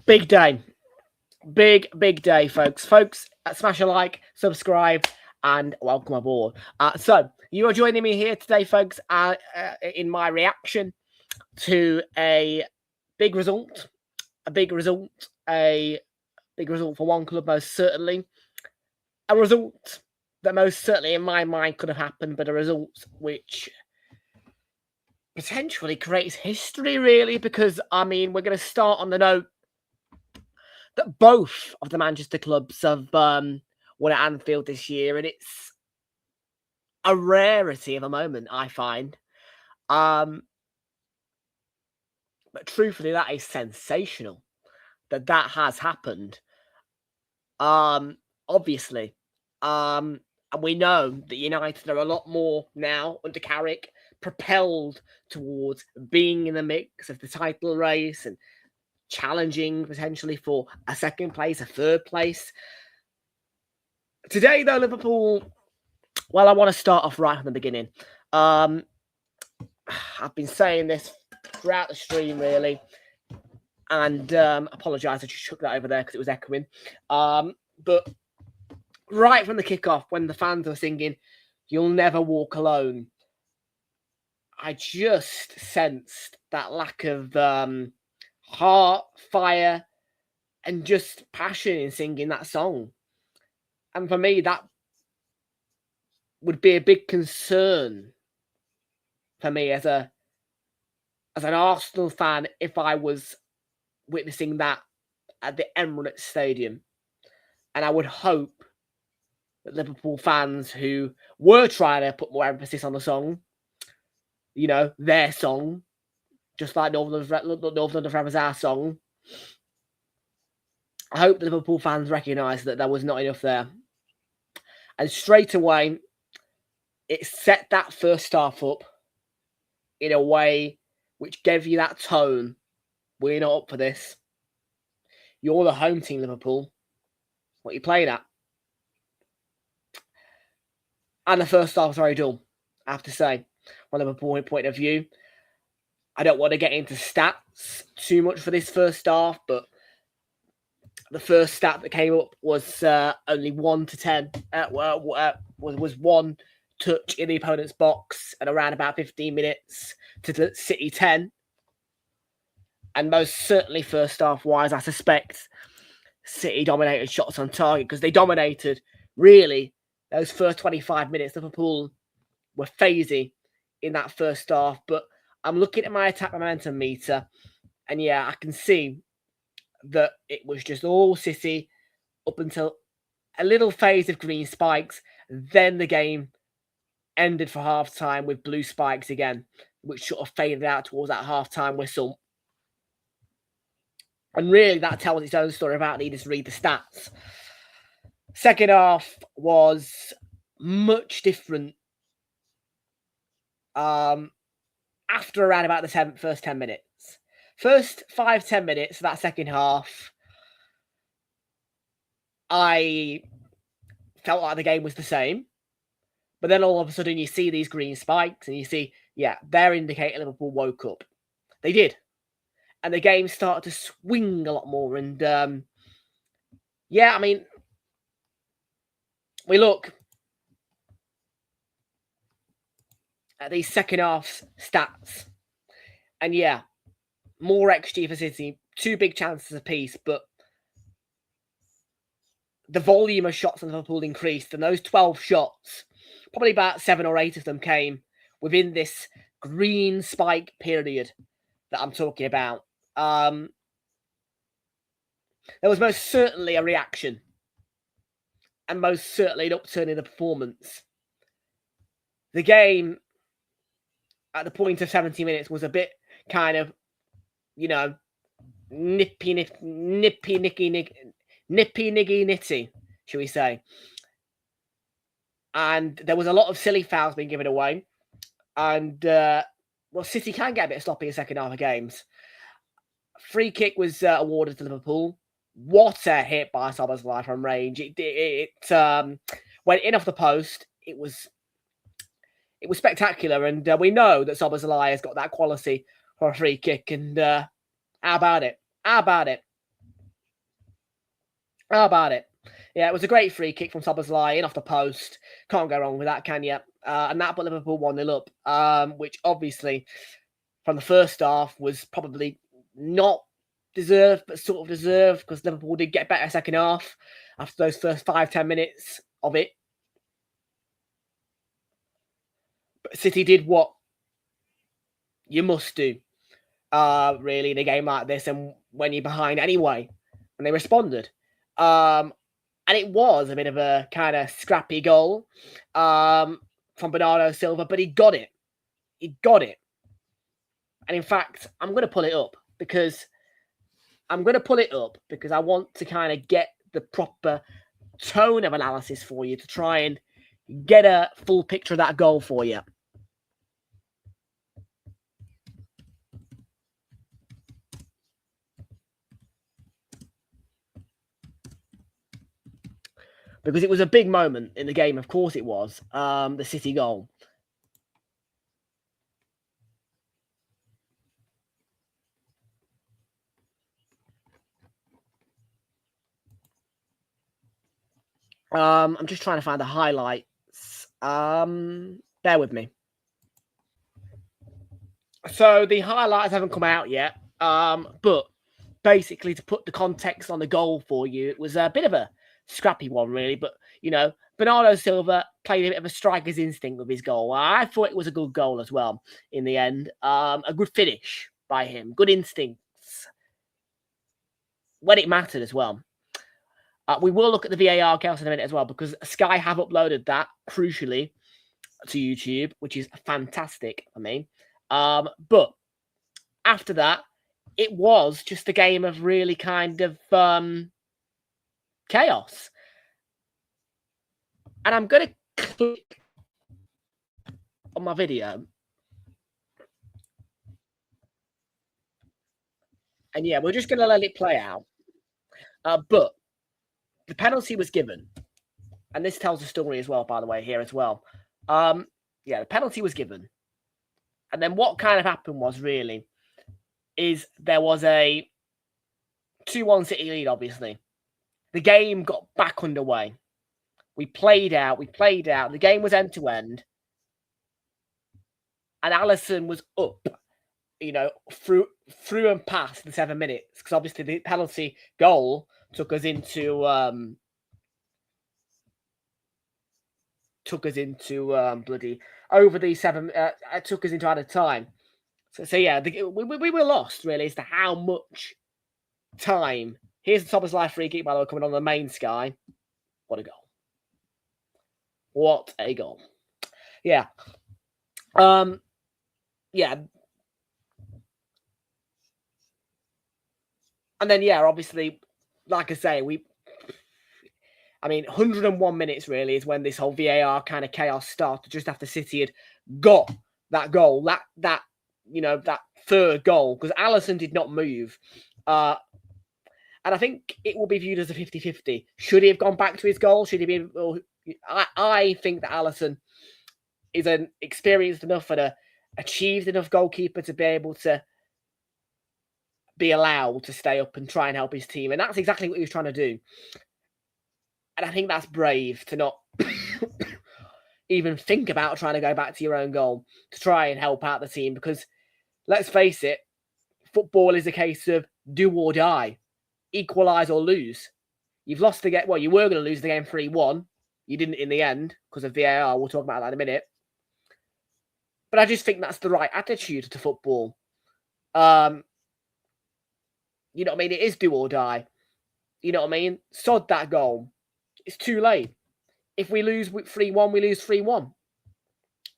Big day. Big day, folks. Smash a like, subscribe, and welcome aboard. So, you are joining me here today, folks, in my reaction to a big result. A big result. A big result for one club, most certainly. A result that most certainly, in my mind, could have happened, but a result which potentially creates history, really, because, I mean, we're going to start on the note that both of the Manchester clubs have won at Anfield this year, and it's a rarity of a moment, I find. But truthfully, that is sensational that has happened. Obviously. And we know that United are a lot more now under Carrick, propelled towards being in the mix of the title race and challenging potentially for a second place, a third place. Today, though, Liverpool, well, I want to start off right from the beginning. I've been saying this throughout the stream, really, and apologise, I just shook that over there because it was echoing. But right from the kickoff, when the fans were singing, "You'll never walk alone," I just sensed that lack of heart, fire, and just passion in singing that song. And for me, that would be a big concern for me as an Arsenal fan if I was witnessing that at the Emirates Stadium. And I would hope that Liverpool fans who were trying to put more emphasis on the song, you know, their song, just like Northern Forever's our song, I hope the Liverpool fans recognise that there was not enough there. And straight away, it set that first half up in a way which gave you that tone. We're not up for this. You're the home team, Liverpool. What you playing at? And the first half was very dull, I have to say, from a Liverpool point of view. I don't want to get into stats too much for this first half, but the first stat that came up was only 1 to 10. Was 1 touch in the opponent's box at around about 15 minutes to the City 10. And most certainly first half wise, I suspect City dominated shots on target because they dominated, really, those first 25 minutes. Liverpool were phasey in that first half. But I'm looking at my attack momentum meter, and yeah, I can see that it was just all City up until a little phase of green spikes. Then the game ended for half-time with blue spikes again, which sort of faded out towards that half-time whistle. And really, that tells its own story without needing to read the stats. Second half was much different. After around about the first 10 minutes. First 5-10 minutes of that second half, I felt like the game was the same. But then all of a sudden you see these green spikes and you see, yeah, they're indicating Liverpool woke up. They did. And the game started to swing a lot more. And, yeah, I mean, we look at these second half stats. And, yeah, more XG for City, 2 big chances apiece, but the volume of shots on Liverpool increased, and those 12 shots, probably about 7 or 8 of them came within this green spike period that I'm talking about. There was most certainly a reaction, and most certainly an upturn in the performance. The game, at the point of 70 minutes, was a bit kind of, you know, nippy, nitty, shall we say. And there was a lot of silly fouls being given away. And, well, City can get a bit sloppy in the second half of games. Free kick was awarded to Liverpool. What a hit by Szoboszlai from range. It went in off the post. It was spectacular. And we know that Szoboszlai has got that quality for a free kick. And how about it? How about it? Yeah, it was a great free kick from Szoboszlai in off the post. Can't go wrong with that, can you? And that put Liverpool 1-0 up, which obviously from the first half was probably not deserved, but sort of deserved because Liverpool did get better second half after those first 5-10 minutes of it. But City did what you must do, really, in a game like this, and when you're behind anyway, and they responded. And it was a bit of a kind of scrappy goal from Bernardo Silva, but he got it. He got it. And in fact, I'm going to pull it up because I want to kind of get the proper tone of analysis for you to try and get a full picture of that goal for you. Because it was a big moment in the game, of course it was, the City goal. I'm just trying to find the highlights. Bear with me. So the highlights haven't come out yet, but basically to put the context on the goal for you, it was a bit of a scrappy one, really. But Bernardo Silva played a bit of a striker's instinct with his goal. I thought it was a good goal as well in the end. A good finish by him, good instincts when it mattered as well. We will look at the VAR counts in a minute as well because Sky have uploaded that crucially to YouTube, which is fantastic for me. But after that, it was just a game of really kind of chaos. And I'm going to click on my video. And yeah, we're just going to let it play out. But the penalty was given. And this tells the story as well, by the way, here as well. Yeah, the penalty was given. And then what kind of happened was really is there was a 2-1 City lead, obviously. The game got back underway. We played out. The game was end to end. And Alisson was up, through and past the 7 minutes. Because obviously the penalty goal took us into bloody over the 7. Took us into added time. So yeah, we were lost really as to how much time. Here's the Szoboszlai free kick, by the way, coming on the main Sky. What a goal! What a goal! Yeah. Yeah. And then yeah, obviously, like I say, 101 minutes really is when this whole VAR kind of chaos started. Just after City had got that goal, that third goal, because Alisson did not move. And I think it will be viewed as a 50-50. Should he have gone back to his goal? Should he be? I think that Alisson is an experienced enough and a achieved enough goalkeeper to be able to be allowed to stay up and try and help his team. And that's exactly what he was trying to do. And I think that's brave to not even think about trying to go back to your own goal to try and help out the team. Because let's face it, football is a case of do or die. Equalise or lose. You've lost the game. Well, you were going to lose the game 3-1. You didn't in the end because of VAR. We'll talk about that in a minute. But I just think that's the right attitude to football. You know what I mean? It is do or die. You know what I mean? Sod that goal. It's too late. If we lose 3-1, we lose 3-1.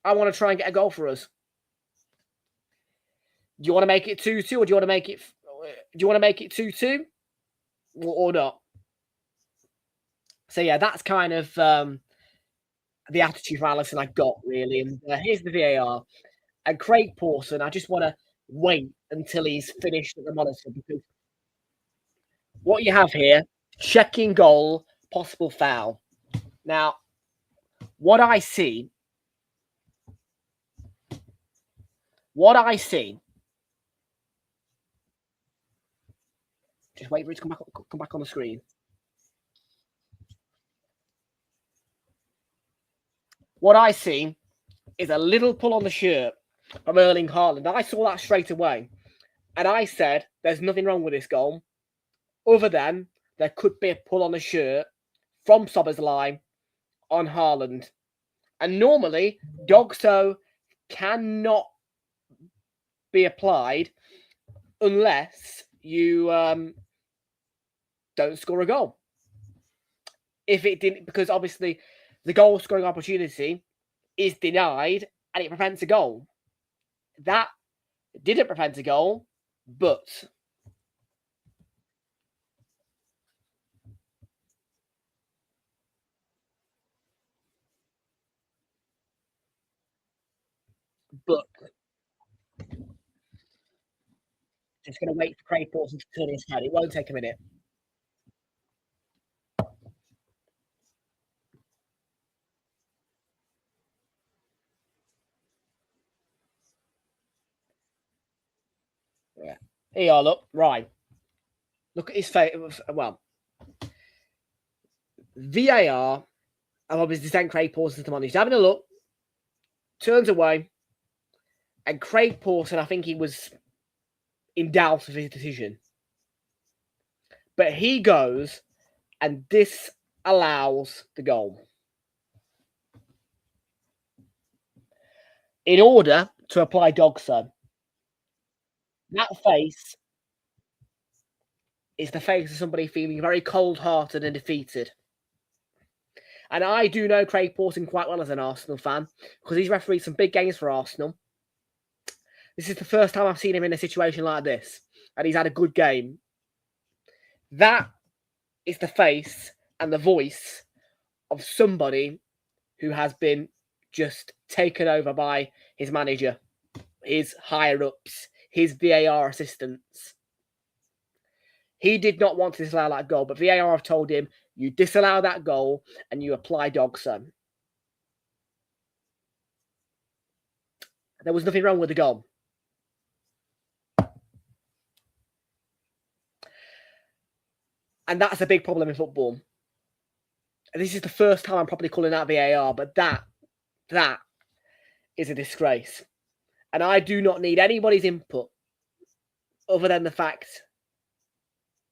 I want to try and get a goal for us. Do you want to make it 2-2 or do you want to make it 2-2? Or not. So yeah, that's kind of the attitude for Alisson I got really. And here's the VAR. And Craig Pawson, I just want to wait until he's finished at the monitor because what you have here, checking goal, possible foul. Now, what I see. Just wait for it to come back on the screen. what I see is a little pull on the shirt from Erling Haaland. I saw that straight away. And I said, there's nothing wrong with this goal, other than there could be a pull on the shirt from Szoboszlai on Haaland. And normally, Dogso cannot be applied unless you don't score a goal. If it didn't, because obviously the goal scoring opportunity is denied and it prevents a goal. That didn't prevent a goal, but just going to wait for Craig Dawson to turn his head. It won't take a minute. Yeah. Here you are, look. Right. Look at his face. Well, VAR, I've obviously sent Craig Pawson to the He's having a look, turns away, and Craig Pawson, I think he was in doubt of his decision. But he goes and disallows the goal in order to apply Dogso. That face is the face of somebody feeling very cold-hearted and defeated. And I do know Craig Pawson quite well as an Arsenal fan because he's refereed some big games for Arsenal. This is the first time I've seen him in a situation like this, and he's had a good game. That is the face and the voice of somebody who has been just taken over by his manager, his higher-ups, his VAR assistants. He did not want to disallow that goal, but VAR have told him, you disallow that goal and you apply Dogso. There was nothing wrong with the goal. And that's a big problem in football. And this is the first time I'm probably calling out VAR, but that is a disgrace. And I do not need anybody's input other than the fact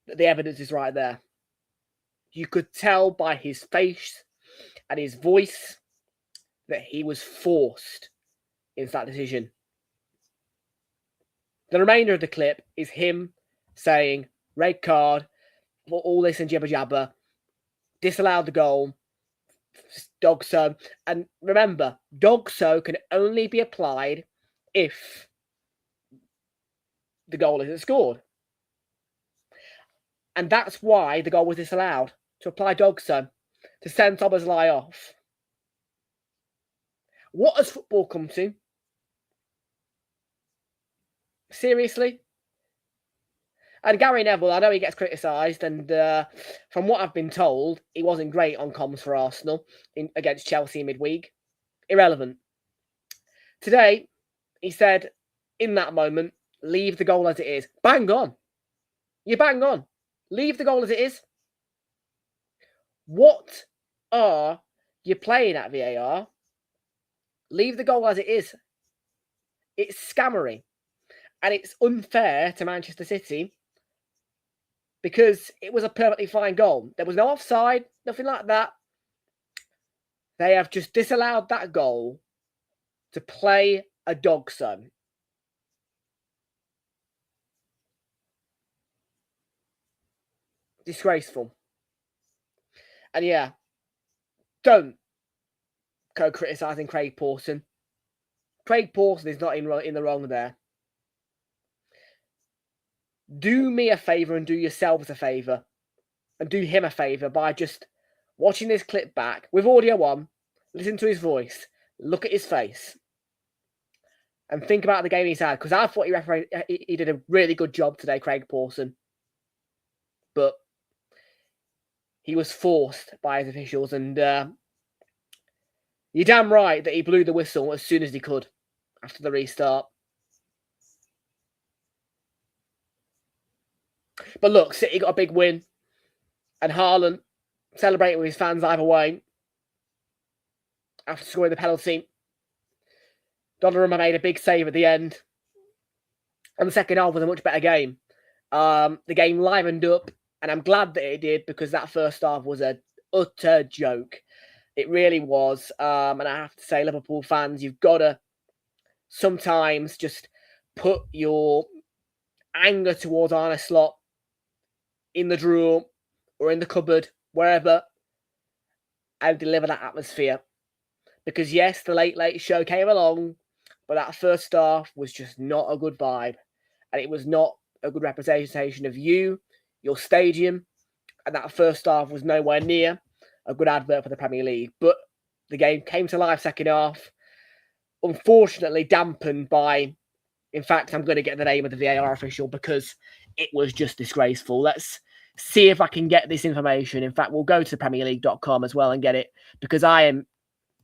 that the evidence is right there. You could tell by his face and his voice that he was forced into that decision. The remainder of the clip is him saying, red card, for all this and jibber jabber, disallowed the goal, Dogso. And remember, Dogso can only be applied if the goal isn't scored. And that's why the goal was disallowed, to apply Dogso, to send Szoboszlai off. What has football come to? Seriously? And Gary Neville, I know he gets criticised, and from what I've been told, he wasn't great on comms for Arsenal against Chelsea midweek. Irrelevant. Today, he said, in that moment, leave the goal as it is. Bang on. You bang on. Leave the goal as it is. What are you playing at, VAR? Leave the goal as it is. It's scammery. And it's unfair to Manchester City because it was a perfectly fine goal. There was no offside, nothing like that. They have just disallowed that goal to play a Dogso. Disgraceful. And yeah, don't go criticising Craig Pawson. Craig Pawson is not in the wrong there. Do me a favour and do yourselves a favour. And do him a favour by just watching this clip back with audio on, listen to his voice, look at his face, and think about the game he's had. Because I thought he did a really good job today, Craig Pawson. But he was forced by his officials, and you're damn right that he blew the whistle as soon as he could after the restart. But look, City got a big win, and Haaland celebrating with his fans either way. after scoring the penalty. Donnarumma made a big save at the end. And the second half was a much better game. The game livened up, and I'm glad that it did, because that first half was an utter joke. It really was. And I have to say, Liverpool fans, you've got to sometimes just put your anger towards Arne Slot in the drawer or in the cupboard, wherever, and deliver that atmosphere. Because yes, the late show came along, but that first half was just not a good vibe. And it was not a good representation of you, your stadium. And that first half was nowhere near a good advert for the Premier League. But the game came to life second half. Unfortunately, dampened by, in fact, I'm going to get the name of the VAR official because it was just disgraceful. Let's see if I can get this information. In fact, we'll go to PremierLeague.com as well and get it, because I am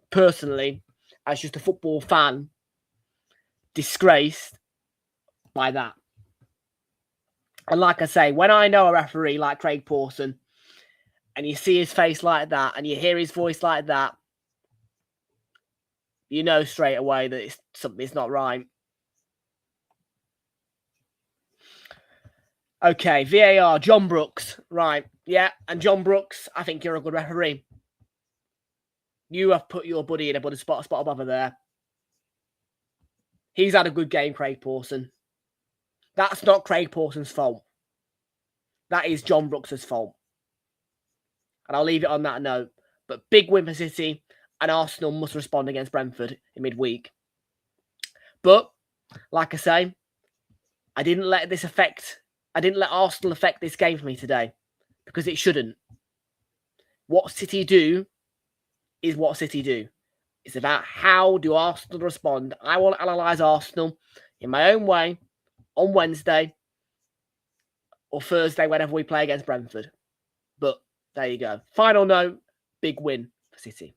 personally, as just a football fan, disgraced by that. And like I say, when I know a referee like Craig Pawson, and you see his face like that, and you hear his voice like that, you know straight away that something's not right. Okay, VAR, John Brooks. Right, yeah, and John Brooks, I think you're a good referee. You have put your buddy in a spot above her there. He's had a good game, Craig Pawson. That's not Craig Pawson's fault. That is John Brooks' fault. And I'll leave it on that note. But big win for City, and Arsenal must respond against Brentford in midweek. But, like I say, I didn't let Arsenal affect this game for me today, because it shouldn't. What City do is what City do. It's about how do Arsenal respond. I will analyse Arsenal in my own way on Wednesday or Thursday, whenever we play against Brentford. But there you go. Final note, big win for City.